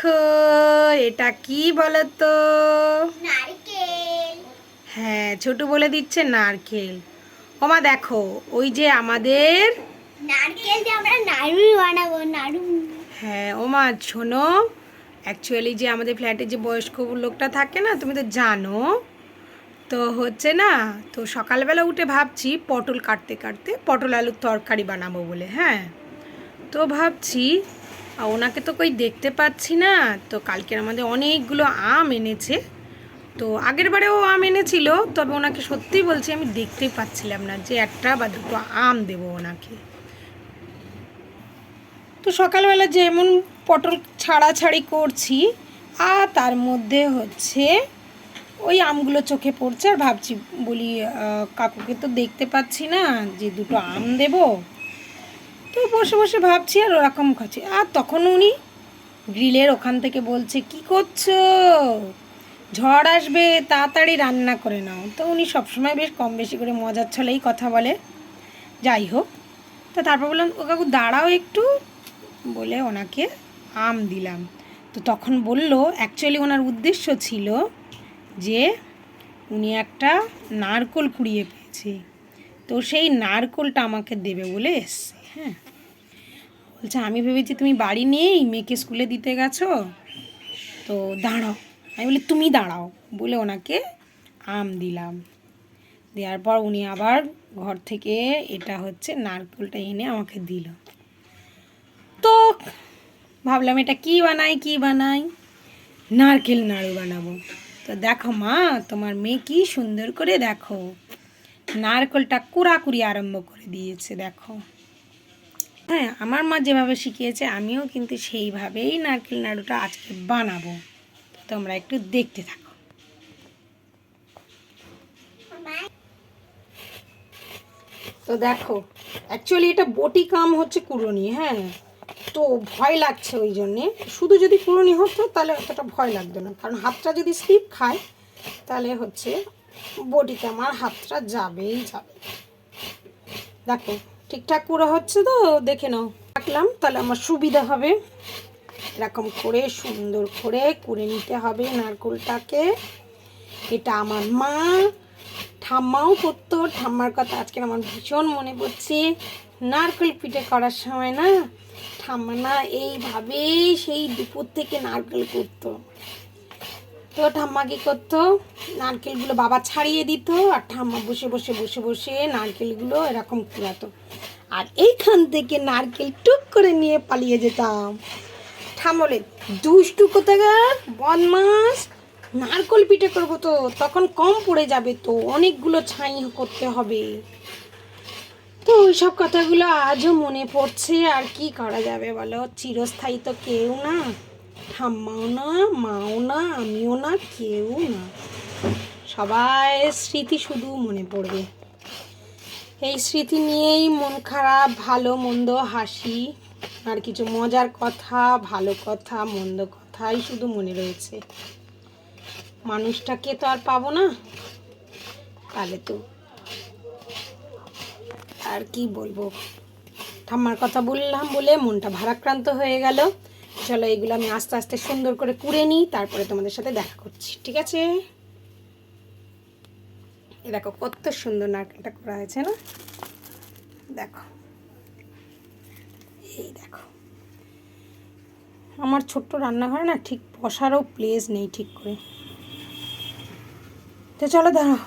দেখো এটা কি বলো তো? নারকেল। হ্যাঁ, ছোট বলে দিচ্ছে নারকেল। ওমা দেখো, ওই যে আমাদের নারকেল দিয়ে আমরা নাড়ু বানাবো, নাড়ু। হ্যাঁ ওমা শোনো, অ্যাকচুয়ালি যে আমাদের ফ্ল্যাটে যে বয়স্ক লোকটা থাকে না, তুমি তো জানো, তো হচ্ছে না, তো সকালবেলা উঠে ভাবছি পটল কাটতে কাটতে পটল আলুর তরকারি বানাবো বলে। হ্যাঁ, তো ভাবছি ওনাকে তো কই দেখতে পাচ্ছি না। তো কালকের আমাদের অনেকগুলো আম এনেছে। তো আগের বারেও আম এনেছিল, তবে ওনাকে সত্যি বলছি আমি দেখতেই পাচ্ছিলাম না যে একটা বা দুটো আম দেবো ওনাকে। তো সকালবেলা যেমন পটল ছাড়াছাড়ি করছি, আর তার মধ্যে হচ্ছে ওই আমগুলো চোখে পড়ছে, আর ভাবছি বলি কাকুকে তো দেখতে পাচ্ছি না যে দুটো আম দেবো। তো বসে বসে ভাবছি আর ওরকম খাচ্ছি, আর তখন উনি গ্রিলের ওখান থেকে বলছে, কি করছো, ঝড় আসবে, তাড়াতাড়ি রান্না করে নাও। তো উনি সবসময় বেশ কম বেশি করে মজার ছলেই কথা বলে। যাই হোক, তো তারপর বললাম, ও কাকু দাঁড়াও একটু, বলে ওনাকে আম দিলাম। তো তখন বলল অ্যাকচুয়ালি ওনার উদ্দেশ্য ছিল যে উনি একটা নারকোল কুড়িয়ে পেয়েছে, তো সেই নারকোলটা আমাকে দেবে বলে এসছে। হ্যাঁ, বলছে আমি ভেবেছি তুমি বাড়ি নেই, মেয়েকে স্কুলে দিতে গেছো, তো দাঁড়াও। আমি বলি তুমি দাঁড়াও, বলে ওনাকে আম দিলাম। দেওয়ার পর উনি আবার ঘর থেকে এটা হচ্ছে নারকেলটা এনে আমাকে দিল। তো ভাবলাম এটা কি বানাই কি বানাই, নারকেল নাড়ু বানাবো। তো দেখো মা, তোমার মেয়ে কি সুন্দর করে দেখো নারকেলটা কুড়াকুড়ি আরম্ভ করে দিয়েছে দেখো। হ্যাঁ, আমার মা যেভাবে শিখিয়েছে আমিও কিন্তু সেইভাবেই নারকেল নাড়ুটা আজকে বানাবো। তোমরা একটু দেখতে থাকো। তো দেখো, অ্যাকচুয়ালি এটা বটি কাম হচ্ছে কুড়োনি। হ্যাঁ, তো ভয় লাগছে ওই জন্যে। শুধু যদি কুড়োনি হতো তাহলে অতটা ভয় লাগতো না, কারণ হাতটা যদি স্লিপ খায় তাহলে হচ্ছে বটিতে আমার হাতটা যাবেই যাবে। দেখো ঠিকঠাক করে হচ্ছে তো, দেখে নাও। রাখলাম তাহলে আমার সুবিধা হবে। এরকম করে সুন্দর করে কুড়ে নিতে হবে নারকেলটাকে। এটা আমার মা ঠাম্মাও করতো, ঠাম্মার কথা আজকে আমার ভীষণ মনে পড়ছে। নারকেল পিঠে করার সময় না, ঠাম্মা না এইভাবেই সেই দুপুর থেকে নারকেল করতো। তো ঠাম্মা কী করতো, নারকেলগুলো বাবা ছাড়িয়ে দিত, আর ঠাম্মা বসে বসে বসে বসে নারকেলগুলো এরকম কুড়াতো, আর এইখান থেকে নারকেল টুক করে নিয়ে পালিয়ে যেতাম। ঠাম্মা বলে, দুষ্টু কোথাকার বদমাস, নারকেল পিঠে করবো তো তখন কম পড়ে যাবে, তো অনেকগুলো ছাই করতে হবে। তো ওই সব কথাগুলো আজও মনে পড়ছে। আর কি করা যাবে বলো, চিরস্থায়ী তো কেউ না, ঠাম্মাও না, মাও না, আমিও না, কেউ না। সবাই স্মৃতি শুধু মনে পড়বে। এই স্মৃতি নিয়েই মন খারাপ, ভালো মন্দ, হাসি, আর কিছু মজার কথা, ভালো কথা, মন্দ কথাই শুধু মনে রয়েছে। মানুষটাকে তো আর পাবো না, তাহলে তো আর কি বলবো। ঠাম্মার কথা বললাম বলে মনটা ভারাক্রান্ত হয়ে গেল। চলো এগুলো আমি আস্তে আস্তে সুন্দর করে কুড়ে নিই, তারপরে তোমাদের সাথে দেখা করছি, ঠিক আছে? এ দেখো কত সুন্দর নারকেলটা করা হয়েছে না, দেখো, এই দেখো। আমার ছোট্ট রান্নাঘরে না ঠিক বসারও প্লেস নেই ঠিক করে। তো চলো দাঁড়াও,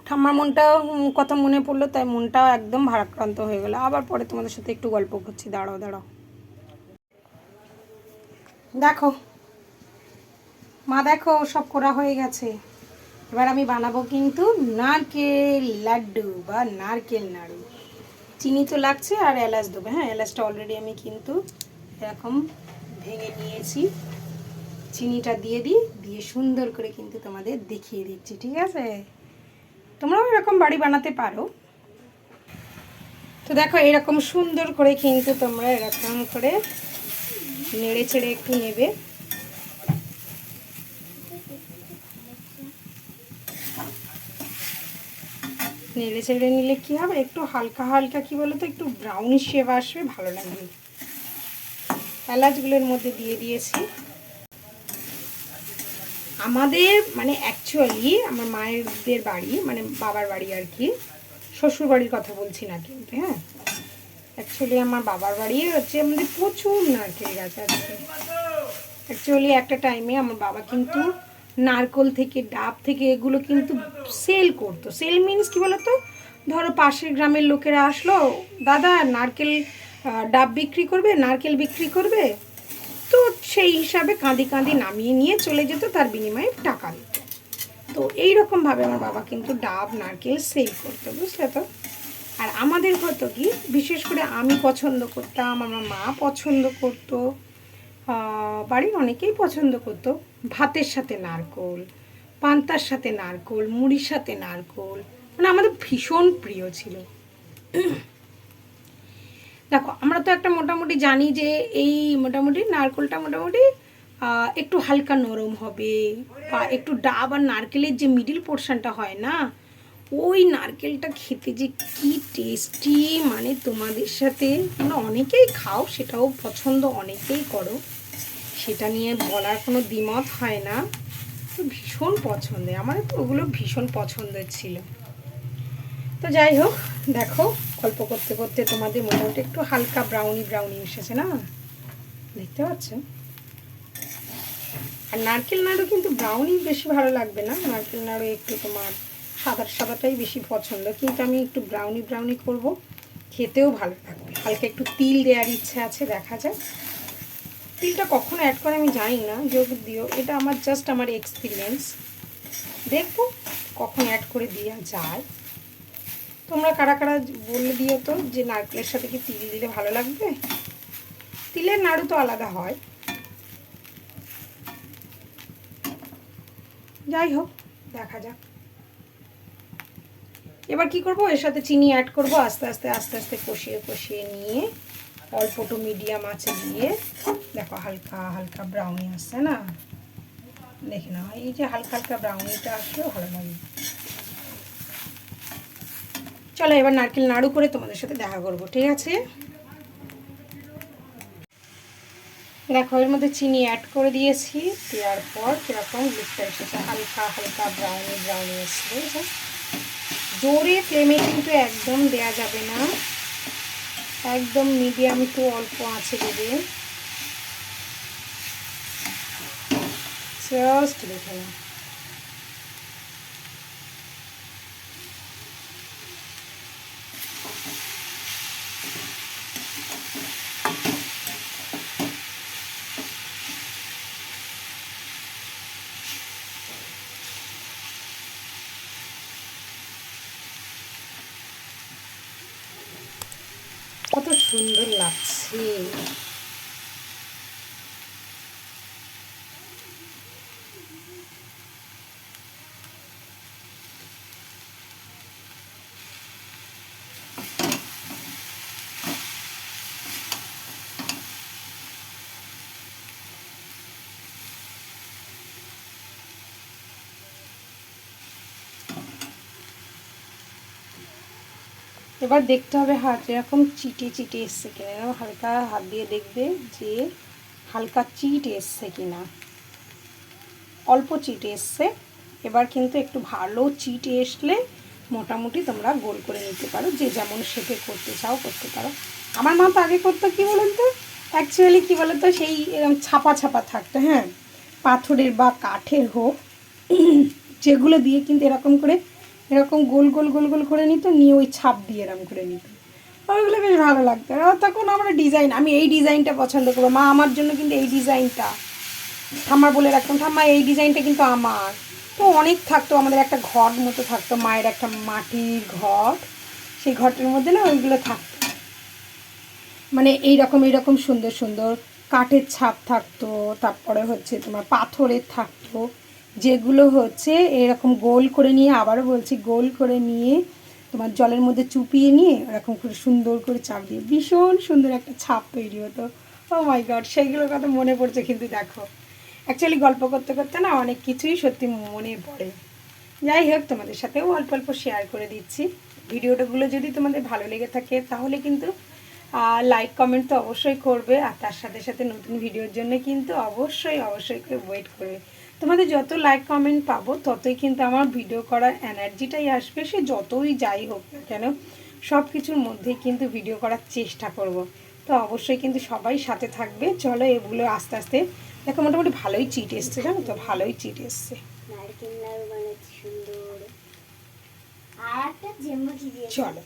ঠাম্মার মনটাও কথা মনে পড়লো, তাই মনটাও একদম ভারাক্রান্ত হয়ে গেলো। আবার পরে তোমাদের সাথে একটু গল্প করছি, দাঁড়াও দাঁড়াও। দেখো মা, দেখো সব করা হয়ে গেছে। এবার আমি বানাবো কিন্তু নারকেল লাড্ডু বা নারকেল নাড়ু। চিনি তো লাগছে, আর এলাচ দেবো। হ্যাঁ, এলাচটা অলরেডি আমি কিন্তু এরকম ভেঙে নিয়েছি। চিনিটা দিয়ে দিই, দিয়ে সুন্দর করে কিন্তু তোমাদের দেখিয়ে দিচ্ছি, ঠিক আছে? তোমরাও এরকম বাড়ি বানাতে পারো। তো দেখো এরকম সুন্দর করে কিন্তু তোমরা এরকম করে নেড়ে চেড়ে একটু নেবে। নেড়ে চেড়ে নিলে কি হবে, একটু হালকা হালকা কি বলো তো, একটু ব্রাউনিশ শেপ আসবে, ভালো লাগবে। এলাচগুলোর মধ্যে দিয়ে দিয়েছি। আমাদের মানে অ্যাকচুয়ালি আমার মায়েরদের বাড়ি মানে বাবার বাড়ি আর কি, শ্বশুর বাড়ির কথা বলছি না কিন্তু, হ্যাঁ অ্যাকচুয়ালি আমার বাবার বাড়ি হচ্ছে আমাদের প্রচুর নারকেল গাছ আছে। অ্যাকচুয়ালি একটা টাইমে আমার বাবা কিন্তু নারকোল থেকে ডাব থেকে এগুলো কিন্তু সেল করতো। সেল মিনস কী বলতো, ধরো পাশের গ্রামের লোকেরা আসলো, দাদা নারকেল ডাব বিক্রি করবে, নারকেল বিক্রি করবে, তো সেই হিসাবে কাঁদি কাঁদি নামিয়ে নিয়ে চলে যেত, তার বিনিময়ে টাকা দিত। তো এইরকমভাবে আমার বাবা কিন্তু ডাব নারকেল সেল করতো, বুঝলে তো। আর আমাদের হতো কি, বিশেষ করে আমি পছন্দ করতাম, আমার মা পছন্দ করতো, বাড়ির অনেকেই পছন্দ করতো ভাতের সাথে নারকোল, পান্তার সাথে নারকোল, মুড়ির সাথে নারকোল, মানে আমাদের ভীষণ প্রিয় ছিল। দেখো আমরা তো একটা মোটামুটি জানি যে এই মোটামুটি নারকোলটা মোটামুটি একটু হালকা নরম হবে, বা একটু ডাব আর নারকেলের যে মিডিল পোর্শনটা হয় না, ওই নারকেলটা খেতে যে কি টেস্টি, মানে তোমাদের সাথে তোমরা অনেকেই খাও, সেটাও পছন্দ অনেকেই করো, সেটা নিয়ে বলার কোনো দ্বিমত হয় না। তো ভীষণ পছন্দের, আমার তো ওগুলো ভীষণ পছন্দের ছিল। তো যাই হোক, দেখো গল্প করতে করতে তোমাদের মোটামুটি একটু হালকা ব্রাউনি ব্রাউনি এসেছে না, দেখতে পাচ্ছ। আর নারকেল নাড়ু কিন্তু ব্রাউনি বেশি ভালো লাগবে না, নারকেল নাড়ু একটু তোমার সাদা সাদাটাই বেশি পছন্দ, কিন্তু আমি একটু ব্রাউনি ব্রাউনি করব, খেতেও ভালো লাগবে। হালকা একটু তিল দেওয়ার ইচ্ছে আছে, দেখা যায় তিলটা কখনো অ্যাড করে আমি জানি না, যোগ দিও, এটা আমার জাস্ট আমার এক্সপিরিয়েন্স, দেখবো কখন অ্যাড করে দেওয়া যায়। তোমরা কারা কারা বলে দিও তো যে নারকেলের সাথে কি তিল দিলে ভালো লাগবে। তিলের নাড়ু তো আলাদা হয়। যাই হোক, দেখা যাক। এবার কি করব, এর সাথে চিনি অ্যাড করব, আস্তে আস্তে আস্তে আস্তে কষিয়ে কষিয়ে নিয়ে অল্প টু মিডিয়াম আঁচে দিয়ে, দেখো হালকা হালকা ব্রাউনি আসছে না, দেখে নাও এই যে হালকা হালকা ব্রাউনিটা আসলেও ভালো লাগে। চলো এবার নারকেল নাড়ু করে তোমাদের সাথে দেখা করব, ঠিক আছে। দেখো এর মধ্যে চিনি অ্যাড করে দিয়েছি, দেওয়ার পর কীরকম লুকটা এসেছে, হালকা হালকা ব্রাউনি ব্রাউনি এসছে, বুঝেছো। জোরে ফ্লেমে কিন্তু একদম দেয়া যাবে না, একদম মিডিয়াম টু অল্প আঁচে দেবে, জাস্ট দেখে নাও। কত সুন্দর লাগছে। এবার দেখতে হবে হাত এরকম চিটে চিটে এসছে কিনা, এরকম হালকা হাত দিয়ে দেখবে যে হালকা চিট এসছে কিনা, অল্প চিটে এসছে। এবার কিন্তু একটু ভালো চিটে আসলে মোটামুটি তোমরা গোল করে নিতে পারো, যে যেমন শেপে করতে চাও করতে পারো। আমার মা তো আগে করতো কী বলেন তো, অ্যাকচুয়ালি কী বলেন তো, সেই এরকম ছাপা ছাপা থাকতো, হ্যাঁ পাথরের বা কাঠের হোক, যেগুলো দিয়ে কিন্তু এরকম করে এরকম গোল গোল গোল গোল করে নিত, নিয়ে ওই ছাপ দিয়ে এরকম করে নিত, ওইগুলো বেশ ভালো লাগতো। আর তখন আমরা ডিজাইন, আমি এই ডিজাইনটা পছন্দ করবো, মা আমার জন্য কিন্তু এই ডিজাইনটা, ঠাম্মার বলে রাখতাম ঠাম্মা এই ডিজাইনটা কিন্তু আমার। তো অনেক থাকতো, আমাদের একটা ঘট মতো থাকতো, মায়ের একটা মাটির ঘট, সেই ঘটের মধ্যে না ওইগুলো থাকতো, মানে এইরকম সুন্দর সুন্দর কাঠের ছাপ থাকতো, তারপরে হচ্ছে তোমার পাথরের থাকতো, যেগুলো হচ্ছে এরকম গোল করে নিয়ে, আবারও বলছি গোল করে নিয়ে তোমার জলের মধ্যে চুপিয়ে নিয়ে এরকম করে সুন্দর করে চাপ দিয়ে ভীষণ সুন্দর একটা ছাপ তৈরি হতো। ও মাই গড, সেইগুলোর কথা মনে পড়ছে কিন্তু। দেখো অ্যাকচুয়ালি গল্প করতে করতে না অনেক কিছুই সত্যি মনে পড়ে। যাই হোক, তোমাদের সাথেও অল্প অল্প শেয়ার করে দিচ্ছি। ভিডিওটাগুলো যদি তোমাদের ভালো লেগে থাকে তাহলে কিন্তু লাইক কমেন্ট তো অবশ্যই করবে, আর তার সাথে সাথে নতুন ভিডিওর জন্য কিন্তু অবশ্যই অবশ্যই করে ওয়েট করবে। তোমাদের যত লাইক কমেন্ট পাবো ততই কিন্তু আমার ভিডিও করার এনার্জিটাই আসবে, সে যতই যাই হোক না কেন সব কিছুর মধ্যেই কিন্তু ভিডিও করার চেষ্টা করব। তো অবশ্যই কিন্তু সবাই সাথে থাকবে। চলো এগুলো আস্তে আস্তে, দেখো মোটামুটি ভালোই চিট এসছে, জানো তো, ভালোই চিট এসছে। নারকেল নাড়ু বানাচ্ছি সুন্দর। আর একটা জেমুটি দিয়ে চলো,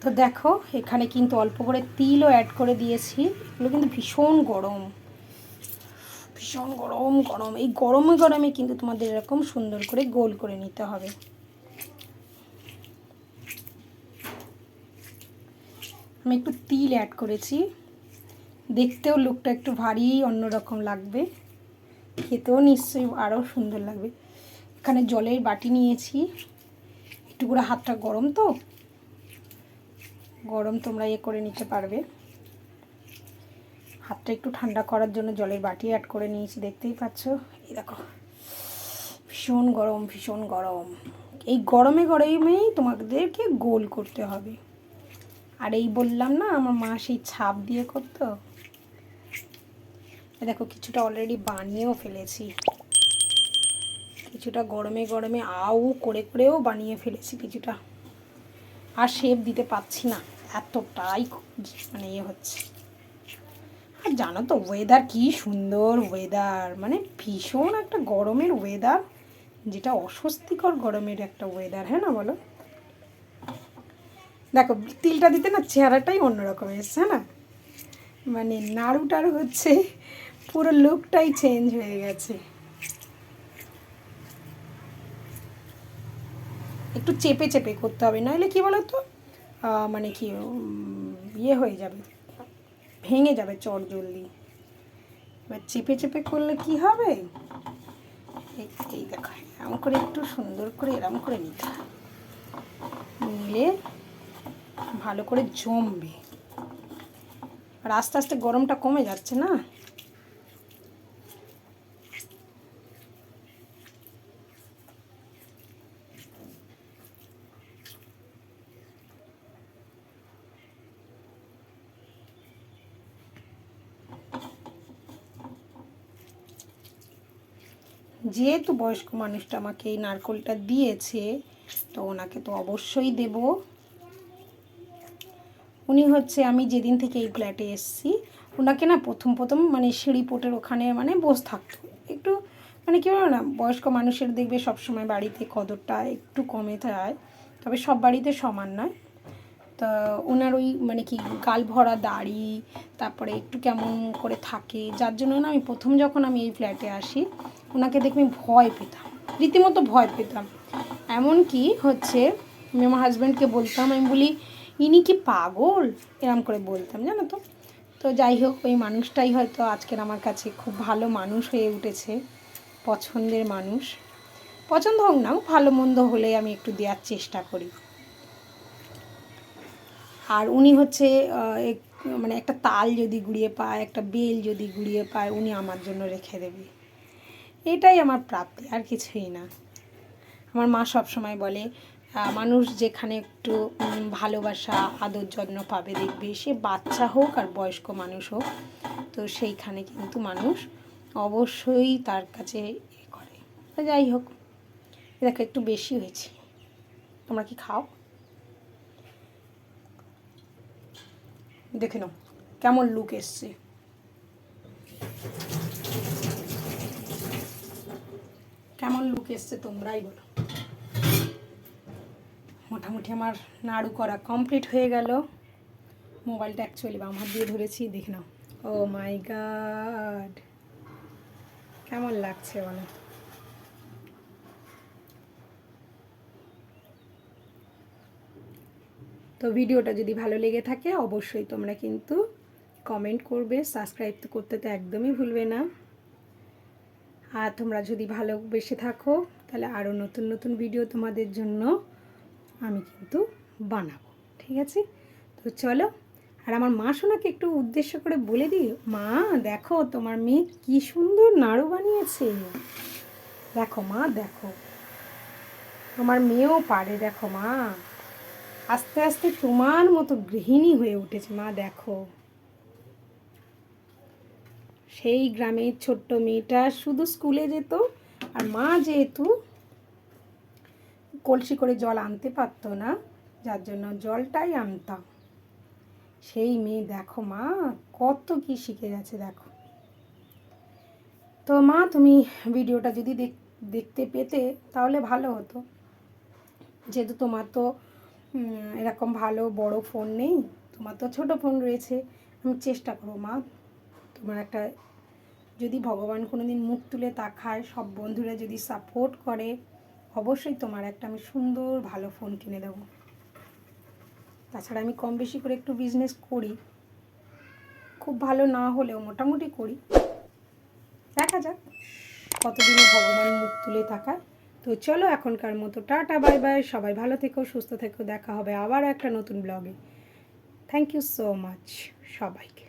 তো দেখো এখানে কিন্তু অল্প করে তিলও অ্যাড করে দিয়েছি। এগুলো কিন্তু ভীষণ গরম, ভীষণ গরম গরম। এই গরমে গরমে কিন্তু তোমাদের এরকম সুন্দর করে গোল করে নিতে হবে। আমি একটু তিল অ্যাড করেছি, দেখতেও লুকটা একটু ভারী অন্যরকম লাগবে, খেতেও নিশ্চয়ই আরও সুন্দর লাগবে। এখানে জলের বাটি নিয়েছি, একটু করে হাতটা গরম তো, গরম তোমরা করে নিতে পারবে। হাতটা একটু ঠান্ডা করার জন্য জলের বাটি অ্যাড করে নিয়েছি, দেখতেই পাচ্ছ। এই দেখো ভীষণ গরম, ভীষণ গরম। এই গরমে গরমেই তোমাদেরকে গোল করতে হবে। আর এই বললাম না আমার মা সেই ছাপ দিয়ে করতো, দেখো কিছুটা অলরেডি বানিয়েও ফেলেছি, কিছুটা গরমে গরমে আউ করে করেও বানিয়ে ফেলেছি কিছুটা। আর শেপ দিতে পারছি না, এতটাই মানে হচ্ছে। আর জানো তো ওয়েদার কি সুন্দর ওয়েদার, মানে ভীষণ একটা গরমের ওয়েদার, যেটা অস্বস্তিকর গরমের একটা ওয়েদার, হ্যাঁ না বলো? দেখো তিলটা দিতে না চেহারাটাই অন্যরকম এসছে না, মানে নাড়ু টাড়ু হচ্ছে, পুরো লুকটাই চেঞ্জ হয়ে গেছে। একটু চেপে চেপে করতে হবে, নাহলে কি বলো তো মানে কি ইয়ে হয়ে যাবে, ভেঙে যাবে চট জলদি। এবার চেপে চেপে করলে কি হবে, এই দেখো এরম করে একটু সুন্দর করে এরম করে নিতে হবে, নিলে ভালো করে জমবে। আর আস্তে আস্তে গরমটা কমে যাচ্ছে না, যেহেতু বয়স্ক মানুষটা আমাকে এই নারকেলটা দিয়েছে তো ওনাকে তো অবশ্যই দেব। উনি হচ্ছে আমি যেদিন থেকে এই ফ্ল্যাটে এসেছি ওনাকে না প্রথম প্রথম মানে সিঁড়ি পোটের ওখানে মানে বসে থাকতো একটু, মানে কী বলো না, বয়স্ক মানুষের দেখবে সবসময় বাড়িতে কদরটা একটু কমে যায়, তবে সব বাড়িতে সমান নয়। তা ওনার ওই মানে কি গাল ভরা দাড়ি, তারপরে একটু কেমন করে থাকে, যার জন্য না আমি প্রথম যখন আমি এই ফ্ল্যাটে আসি ওনাকে দেখে আমি ভয় পেতাম, রীতিমতো ভয় পেতাম। এমনকি হচ্ছে আমি আমার হাজব্যান্ডকে বলতাম, আমি বলি ইনি কি পাগল, এরম করে বলতাম, জানো তো। তো যাই হোক ওই মানুষটাই হয়তো আজকের আমার কাছে খুব ভালো মানুষ হয়ে উঠেছে, পছন্দের মানুষ। পছন্দ হোক না, ভালো মন্দ হলে আমি একটু দেওয়ার চেষ্টা করি। আর উনি হচ্ছে মানে একটা তাল যদি গুড়িয়ে পায়, একটা বেল যদি গুড়িয়ে পায়, উনি আমার জন্য রেখে দেবে। এটাই আমার প্রাপ্তি, আর কিছুই না। আমার মা সব সময় বলে মানুষ যেখানে একটু ভালোবাসা আদর যত্ন পাবে দেখবে, সে বাচ্চা হোক আর বয়স্ক মানুষ হোক, তো সেইখানে কিন্তু মানুষ অবশ্যই তার কাছে করে। তো যাই হোক, দেখো একটু বেশি হয়েছে, তোমরা কি খাও? দেখে নাও কেমন লুক এসছে, কেমন লুক এসছে তোমরাই বলো। মোটামুটি আমার নাড়ু করা কমপ্লিট হয়ে গেল। মোবাইলটা অ্যাকচুয়ালি বাম হাত দিয়ে ধরেছি, দেখে নাও। ও মাই গড, কেমন লাগছে বলো। তো ভিডিওটা যদি ভালো লেগে থাকে অবশ্যই তোমরা কিন্তু কমেন্ট করবে, সাবস্ক্রাইব তো করতে তো একদমই ভুলবে না। আর তোমরা যদি ভালোবেসে থাকো তাহলে আরও নতুন নতুন ভিডিও তোমাদের জন্য আমি কিন্তু বানাবো, ঠিক আছে? তো চলো, আর আমার মা শোনাকে একটু উদ্দেশ্য করে বলে দিই, মা দেখো তোমার মেয়ে কি সুন্দর নাড়ু বানিয়েছে, দেখো মা দেখো, আমার মেয়েও পারে, দেখো মা আস্তে আস্তে তোমার মতো গৃহিণী হয়ে উঠেছে, মা দেখো। সেই গ্রামের ছোট্ট মেয়েটা শুধু স্কুলে যেত, আর মা যেহেতু কলসি করে জল আনতে পারতো না, যার জন্য জলটাই আনতাম। সেই মেয়ে দেখো মা কত কি শিখে গেছে দেখো। তো মা তুমি ভিডিওটা যদি দেখতে পেতে তাহলে ভালো হতো, যেহেতু তোমার তো এরকম ভালো বড় ফোন নেই, তোমার তো ছোট ফোন রয়েছে। আমি চেষ্টা করো মা, তোমার একটা যদি ভগবান কোনো দিন মুখ তুলে তাকায়, সব বন্ধুরা যদি সাপোর্ট করে, অবশ্যই তোমার একটা আমি সুন্দর ভালো ফোন কিনে দেবো। তাছাড়া আমি কম বেশি করে একটু বিজনেস করি, খুব ভালো না হলেও মোটামুটি করি, দেখা যাক কতদিনে ভগবান মুখ তুলে তাকায়। তো চলো এখনকার মতো টাটা বাই বাই, সবাই ভালো থেকো সুস্থ থেকো, দেখা হবে আবার একটা নতুন ব্লগে। থ্যাংক ইউ সো মাচ সবাইকে।